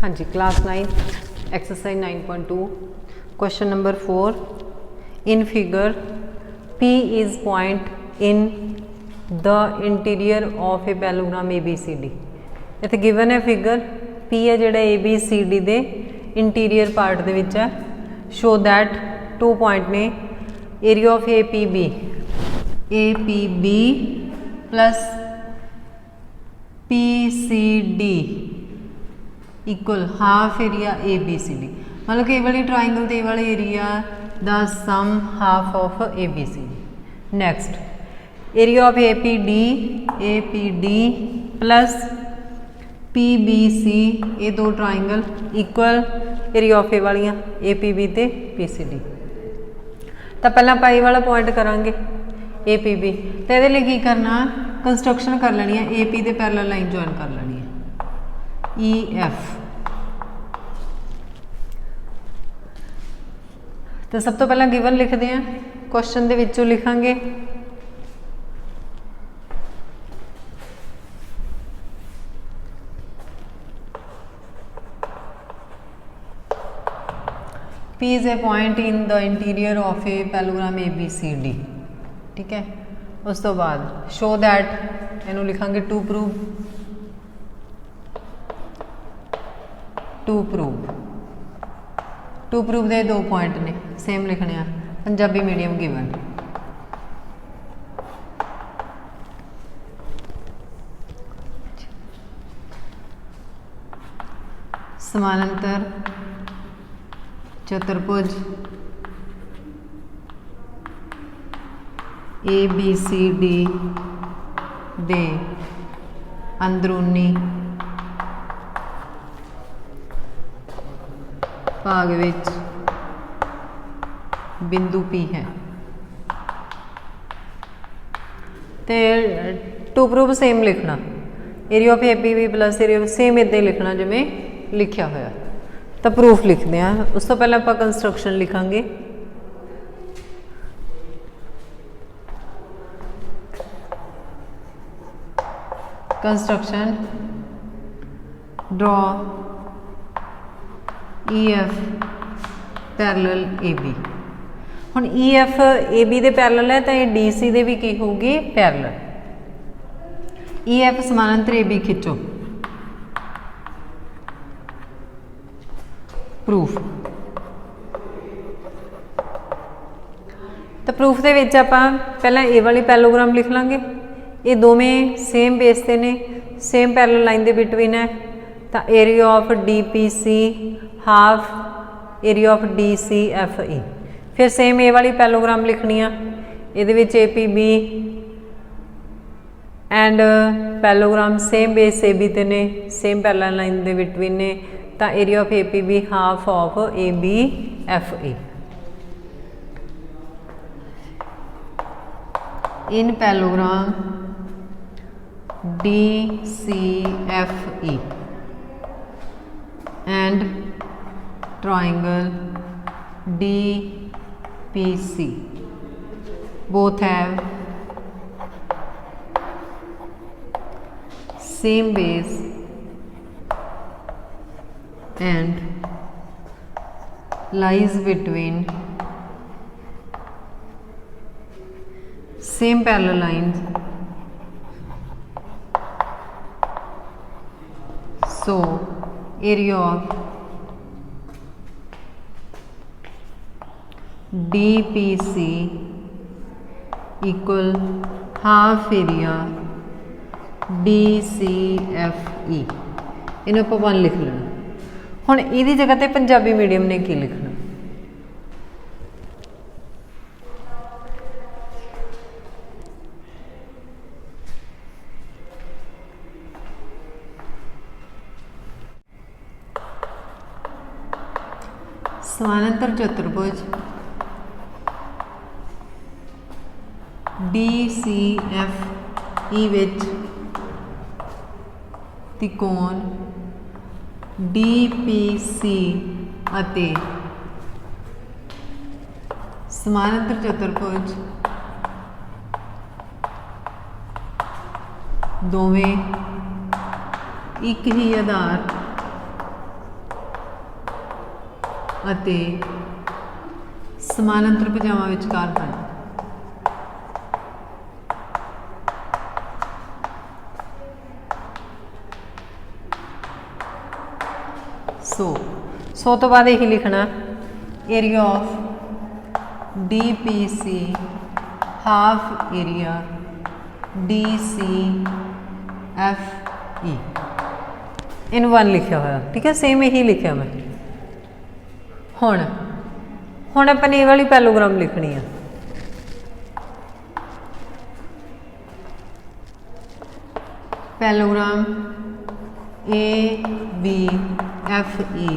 हाँ जी, class 9 exercise 9.2 question number 4 in figure P is point in the interior of a parallelogram ABCD। इत्थे given है figure P है जिहड़ा ABCD दे इंटीरियर पार्ट दे विच है। शो दैट 2 पॉइंट ने area of APB plus PCD equal half area ABCD। मतलब कि ये वाली ट्राइंगल तो ये वाला area the sum half of ABCD। Next area of APD plus PBC, ये दो ट्राइंगल इक्वल एरिया ऑफ ए वालियां APB ते PCD। तो पहला आप ए वाला पॉइंट करांगे APB, तो ये लिए की करना कंस्ट्रक्शन कर लेनी है, AP दे पैरेलल लाइन ज्वाइन कर लेनी है EF। तो सब तो पहला गिवन लिखते हैं, क्वेश्चन दे विचों लिखांगे P is a point in the interior of a parallelogram ABCD। ठीक है, उस तो बाद शो दैट इनू लिखांगे टू प्रूव दे दो पॉइंट ने सेम लिखने हैं, पंजाबी मीडियम गिवन। समानांतर चतुर्भुज ABCD दे अंदरूनी भाग विच बिंदु P है। तो टू प्रूव सेम लिखना, area of APB plus area same इदा ही लिखना जिवें लिखा होया। तो प्रूफ लिखते हैं, उस तो पहले आप कंस्ट्रक्शन लिखांगे। Construction draw EF parallel AB। हुण EF AB दे पैरेलल है तो ये DC दे भी की होगी पैरेलल। EF समानांतर AB खिंचो। प्रूफ तो प्रूफ दे विच आपां पहला ए वाली पैलोग्राम लिख लांगे, ये दोवें सेम बेस ते ने, सेम पैरेलल लाइन दे बिटवीन है। तो area of DPC half area of DCFE। फिर सेम ए वाली पैलोग्राम लिखनी है, ये APB and parallelogram same base AB ते ने, सेम पैरेलल लाइन दे बिटवीन ने। तो area of APB half of ABFE। In parallelogram DCFE and triangle DPC both have same base and lies between same parallel lines, so area of DPC equal half area DCFE। इन्हें आप 1 लिख लेना। हुण इहदी जगह ते Punjabi medium ने की लिखना, समानांतर चतुर्भुज DCFE विच त्रिकोण DPC अते समानांतर चतुर्भुज दोवें एक ही आधार ਅਤੇ ਸਮਾਨਾਂਤਰ ਭੁਜਾਵਾਂ ਵਿਚਕਾਰ ਹਨ। सो तो बाद यही लिखना area of DPC half area DCFE इन 1 लिखा हुआ, ठीक है, सेम यही लिखा मैं। हुण अपन ये वाली पैलोग्राम लिखनी है। Parallelogram ABFE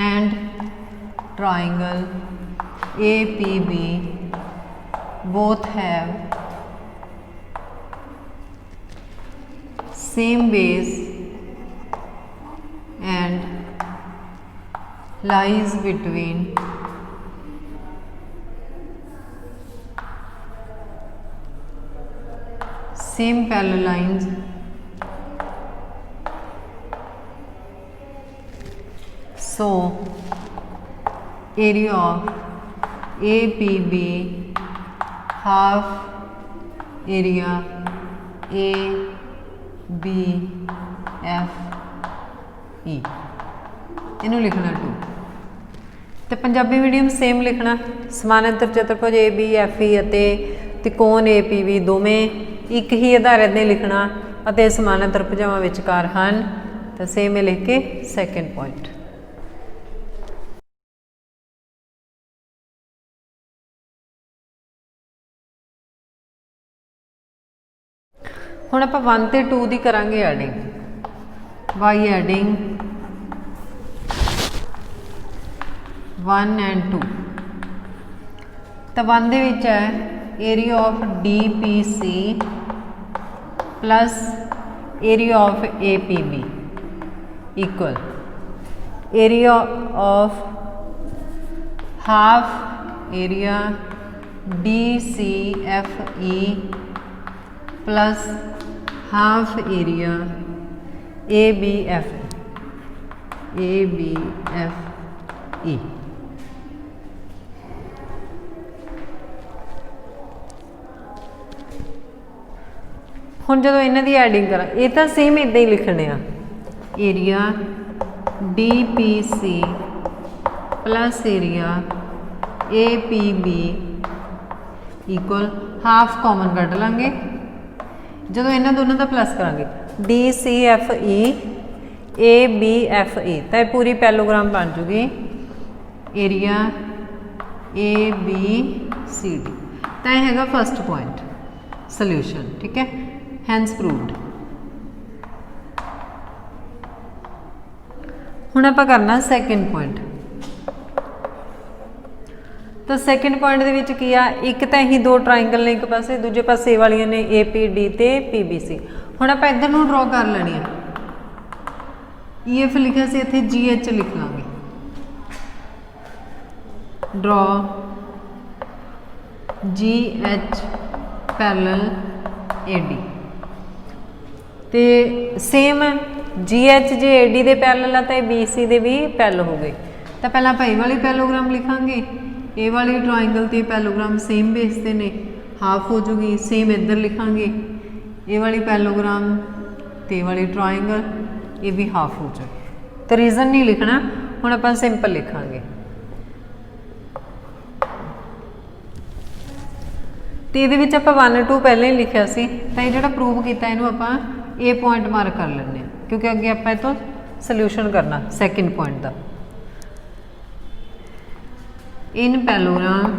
and triangle APB both have same base and lies between same parallel lines so area of APB half area ABFE इनू लिखना 2 तो पंजाबी मीडियम सेम लिखना समानांतर चतुर्भुज ABFE ਅਤੇ त्रिकोण APB दोवें एक ही आधारित ने लिखना ਅਤੇ समानांतर भुजावां विचकार ਹਨ तो सेम लिख के सैकेंड पॉइंट। हुण आपां 1 ते 2 दी करांगे एडिंग बाई एडिंग 1 and 2 तो 1 दे विच है area of DPC plus area of APB equal area of half area DCFE plus half area ABFE हुण जो इन्हां दी एडिंग करा ये तो सेम इदां ही लिखने आ area DPC plus area APB equal half common कढ़ लांगे जो इन्हां दोनों का प्लस करांगे DCFE ABFE तो यह पूरी पैलोग्राम बन जूगी एरिया ABCD तो यह है फर्स्ट पॉइंट सल्यूशन, ठीक है, हैंस प्रूव्ड। हुण आपां करना सैकेंड पॉइंट। तो सैकेंड पॉइंट दे विच की आ एक तो ही 2 ट्राइंगल ने एक पासे दूजे पासे वालियां ने APD ते PBC। हुण आपां इधर नूं ड्रॉ कर लैनी है EF लिखा सी इत्थे GH लिख लांगे ड्रॉ GH पैरेलल AD ते सेम GH जे AD दे पैरेलल तो BC दे भी पैरेलल हो गए। तो पहला आपां ये वाली पैलोग्राम लिखांगे ए वाली ट्राइंगल ते पैलोग्राम सेम बेस ते ने हाफ हो जूगी सेम इधर लिखांगे ए वाली पैलोग्राम ते वाली ट्राइंगल ये भी हाफ हो जाए। तो रीजन नहीं लिखना हुण आपां सिंपल लिखांगे। तो ये आपां 1 2 पहले ही लिखा सी तो ये जो प्रूव किया इनू आपां ए पॉइंट मार्क कर लेंगे क्योंकि अगे आपां इह तों सल्यूशन करना सैकेंड पॉइंट का। In parallelogram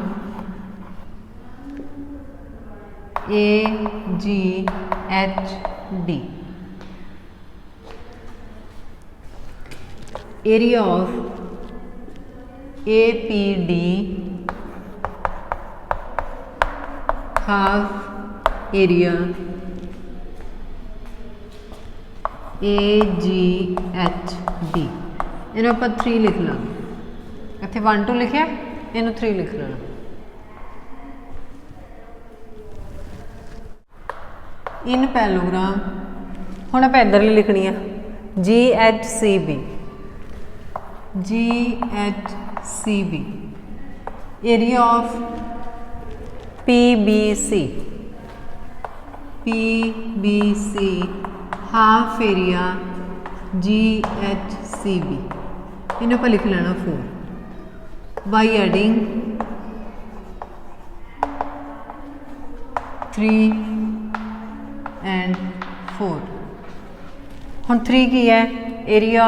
AGHD area of APD half area AGHD इन्हें आप 3 लिख लांगे इत्थे 1 2 लिखिया इन्हें 3 लिख लेना। इन पैलोग्राम हुण आपां इधर लिखनी है GHCB CB, area of PBC, half area GHCB, इन्हें पर लिख लेना 4 by adding 3 and 4। हम 3 की है area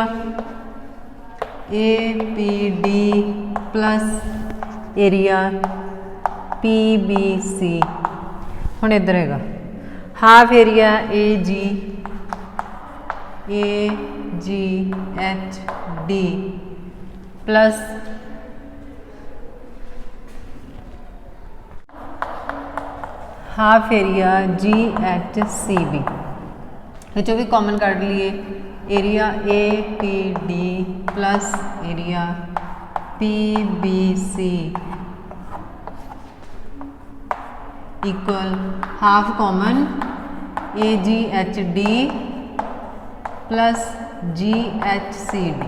APD plus area PBC। हम इधर है half area AGHD plus half area GHCB। जो भी कॉमन काट लिए area APD plus area PBC equal half common AGHD plus GHCD।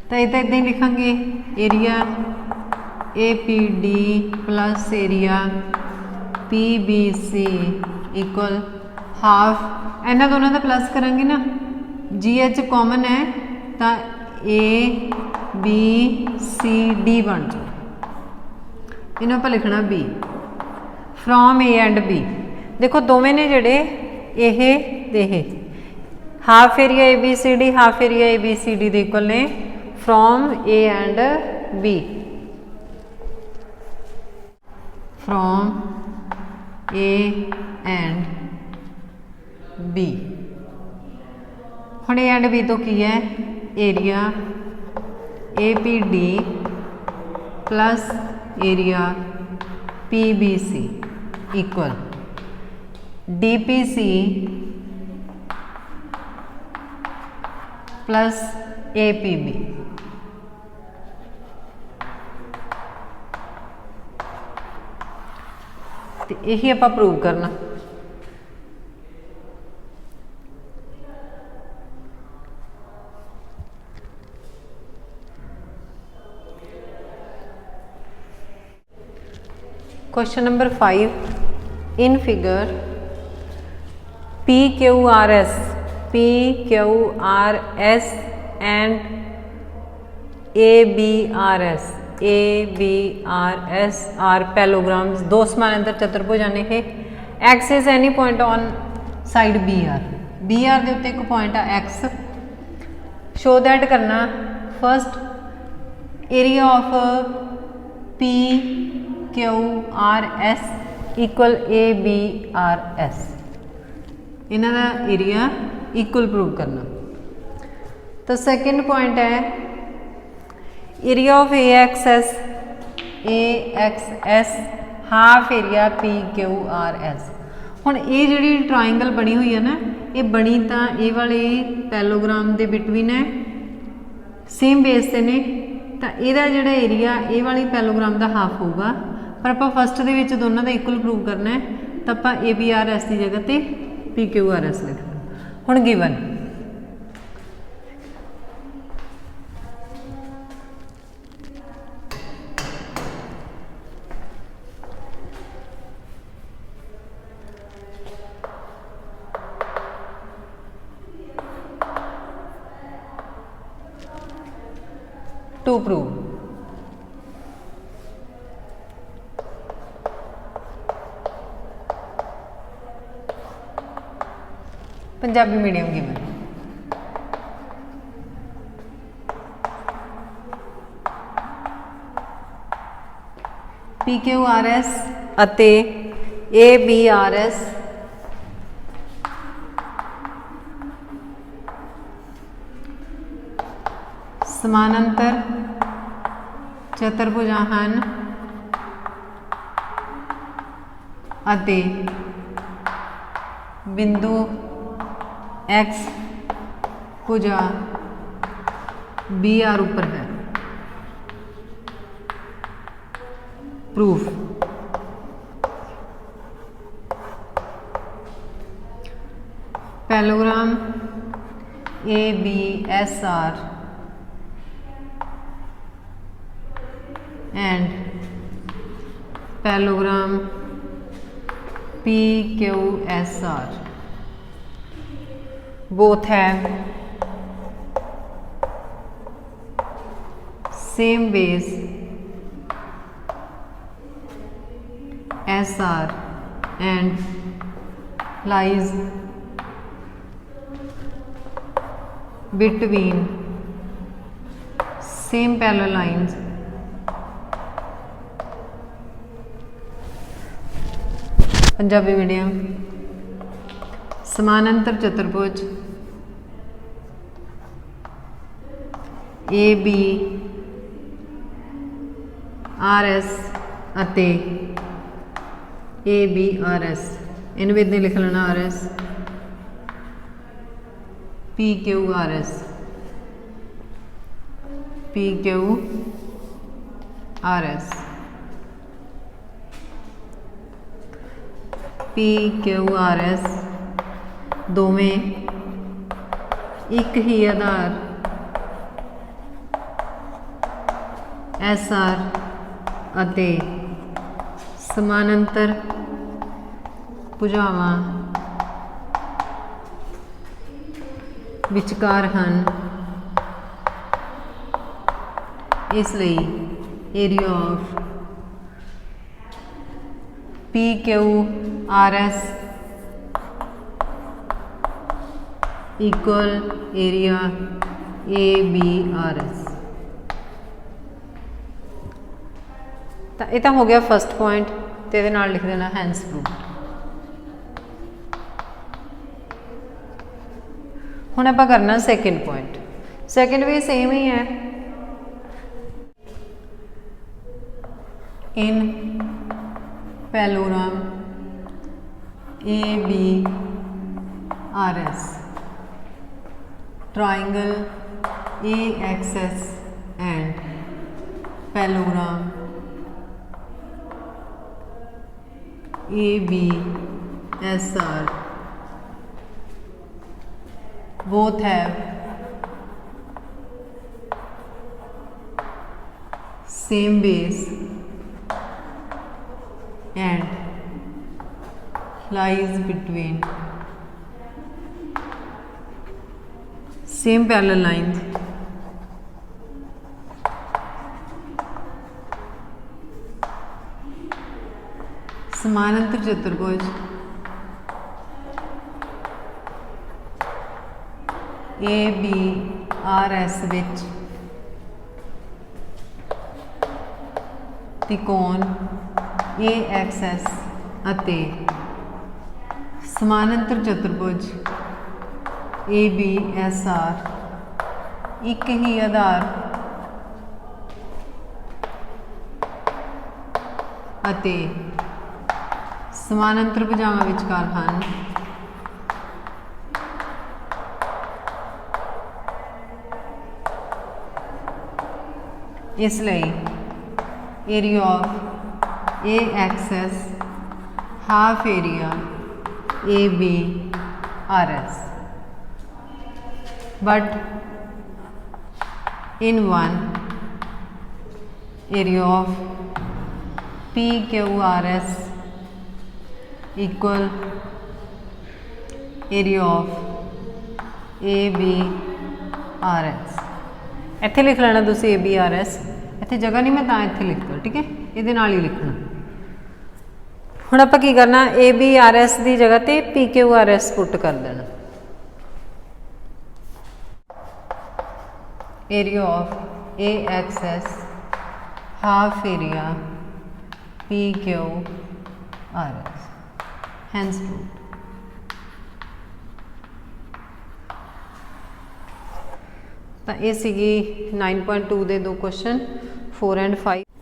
तो इतना इदा ही लिखांगे area APD plus area PBC equal half इन्हों दोनों का प्लस करांगे ना GH कॉमन है तो ABCD बन जाओ। इन्हों पर लिखना B from A and B। देखो दोवें ने जड़े ये half area ABCD half area ABCD के इक्वल ने from A and B, from A and B। हुण A एंड B तो की है area APD plus area PBC equal DPC plus APB। तो यही आप प्रूव करना। Question number 5 in figure PQRS and ABRS are parallelograms दो समान अंतर चतुर्भुज है। X is any point on side BR के उत्ते एक पॉइंट है एक्स। शो दैट करना first area of PQRS equal ABRS, इन्हों का एरिया इक्वल प्रूव करना। तो सेकेंड पॉइंट है area of AXS half area PQRS। हुण ये जिहड़ी ट्राइंगल बनी हुई है ना, ये बनी तो ये वाले पैलोग्राम के बिटवीन है, सेम बेस से ने, तो यदा जिहड़ा एरिया ये वाली पैलोग्राम का हाफ होगा, पर आप फस्ट के दोनों का इक्वल प्रूव करना है तो आप ABRS की जगह पर PQRS लिखना। हुण given to prove Punjabi medium given PQRS अते ABRS समानांतर चतुर्भुजां हन अते बिंदु X भुजा BR उपर है। proof. Parallelogram ABSR and parallelogram PQSR both have same base SR and lies between same parallel lines Punjabi medium समानांतर चतुर्भुज ABRS ਅਤੇ ABRS ਇਹਨੂੰ ਵੀ ਇਦਾਂ ਲਿਖ ਲੈਣਾ RS PQRS PQRS दोवें एक ही आधार SR ਅਤੇ समानांतर भुजावां विचकार हैं इसलिए area of PQRS equal area ABRS। तो ये तो हो गया फर्स्ट पॉइंट, तो ये नाल लिख देना हैंस प्रूफ। हुण आपां करना सैकेंड पॉइंट। सैकेंड भी सेम ही है, in parallelogram ABRS triangle AXS and parallelogram ABSR both have same base and lies between same parallel lines समानांतर चतुर्भुज ABRS विच त्रिकोण AXS ਅਤੇ समानांतर चतुर्भुज ABSR एक ही आधार ਅਤੇ समानांतर भुजावां विचकार हैं। इसलिए area of AXS half area ABRS, but in one area of PQRS equal area of ABRS। इत्थे लिख लेना तुसी ABRS, इत्थे जगह नहीं मैं इत्थे लिख दो, ठीक है, ये नाल ही लिखना। हुण आपां की करना, ABRS की जगह ते PQRS पुट कर देना। Area of AXS half area PQRS hence proved. तो ये 9.2 दे दो क्वेश्चन 4 and 5।